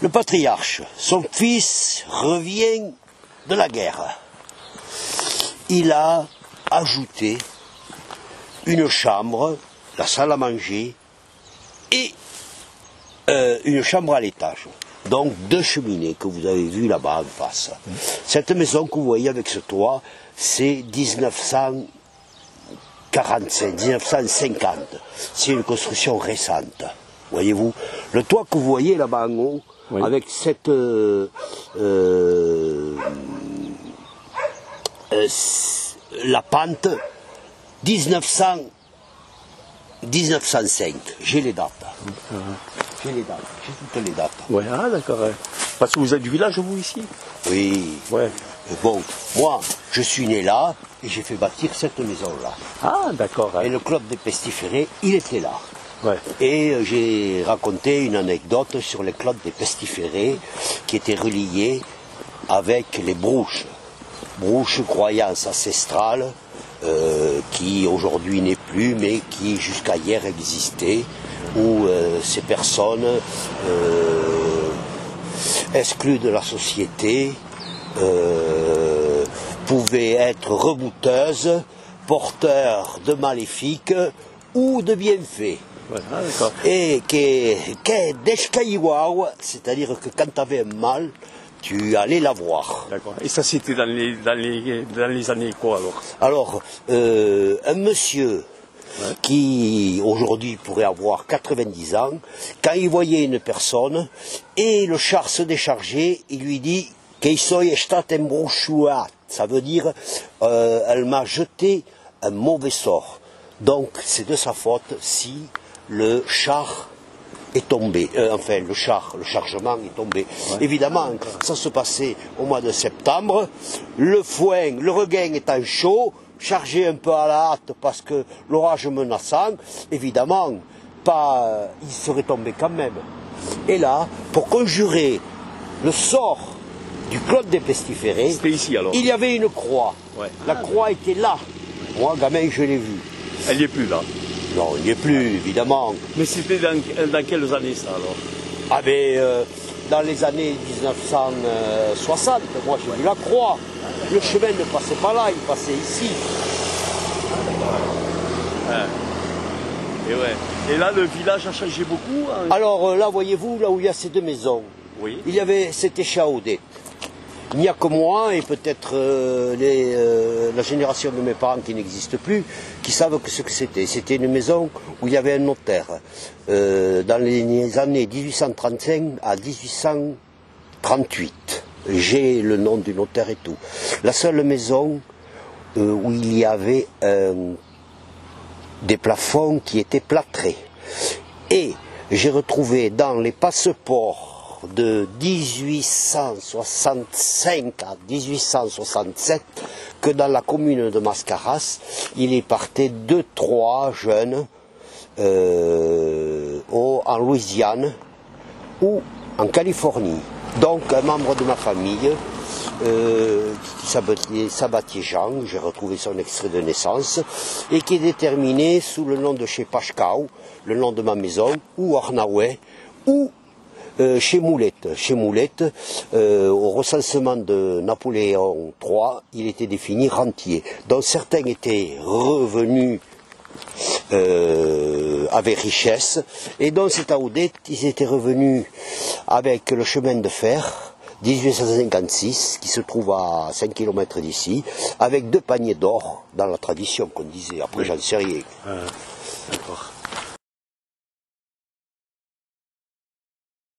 Le patriarche, son fils revient de la guerre. Il a ajouté une chambre, la salle à manger et une chambre à l'étage. Donc 2 cheminées que vous avez vues là-bas en face. Cette maison que vous voyez avec ce toit, c'est 1945, 1950. C'est une construction récente. Voyez-vous, le toit que vous voyez là-bas en haut, oui, avec cette la pente 1905. J'ai les dates. J'ai les dates. J'ai toutes les dates. Ouais, ah d'accord. Parce que vous êtes du village, vous, ici? Oui. Ouais. Bon, moi, je suis né là et j'ai fait bâtir cette maison-là. Ah d'accord. Et le club des pestiférés, il était là. Ouais. Et j'ai raconté une anecdote sur les clubs des pestiférés qui étaient reliés avec les brouches. Brouches, croyance ancestrale, qui aujourd'hui n'est plus, mais qui jusqu'à hier existait, où ces personnes exclues de la société pouvaient être rebouteuses, porteurs de maléfiques ou de bienfaits. Ouais, ah, d'accord. Et c'est-à-dire que quand tu avais un mal, tu allais la voir. D'accord. Et ça, c'était dans les années quoi alors? Alors, un monsieur, ouais, qui aujourd'hui pourrait avoir 90 ans, quand il voyait une personne et le char se déchargeait, il lui dit ça veut dire elle m'a jeté un mauvais sort. Donc c'est de sa faute si le char est tombé, enfin le chargement est tombé. Ouais. Évidemment, ça se passait au mois de septembre, le regain étant chaud, chargé un peu à la hâte parce que l'orage menaçant, évidemment, il serait tombé quand même. Et là, pour conjurer le sort du club des pestiférés, ici, alors, il y avait une croix. Ouais. La croix était là. Moi, gamin, je l'ai vue. Elle n'y est plus là? Non, il n'y est plus, évidemment. Mais c'était dans quelles années ça alors? Ah ben, dans les années 1960, moi j'ai vu la croix. Le chemin ne passait pas là, il passait ici. Et, ouais. Et là, le village a changé beaucoup, hein? Alors là, voyez-vous, là où il y a ces 2 maisons, oui, c'était échaudé. Il n'y a que moi et peut-être la génération de mes parents qui n'existe plus, qui savent ce que c'était. C'était une maison où il y avait un notaire. Dans les années 1835 à 1838. J'ai le nom du notaire et tout. La seule maison où il y avait des plafonds qui étaient plâtrés. Et j'ai retrouvé dans les passeports de 1865 à 1867 que dans la commune de Mascaras, il est parti 2-3 jeunes en Louisiane ou en Californie. Donc un membre de ma famille qui s'appelait Jean, j'ai retrouvé son extrait de naissance, et qui est déterminé sous le nom de chez Pachkau, le nom de ma maison, ou Arnaouet, ou chez Moulette. Chez Moulette, au recensement de Napoléon III, il était défini rentier. Donc certains étaient revenus avec richesse, et dans cette Audette, ils étaient revenus avec le chemin de fer 1856, qui se trouve à 5 km d'ici, avec 2 paniers d'or, dans la tradition qu'on disait, après j'en sais rien. D'accord.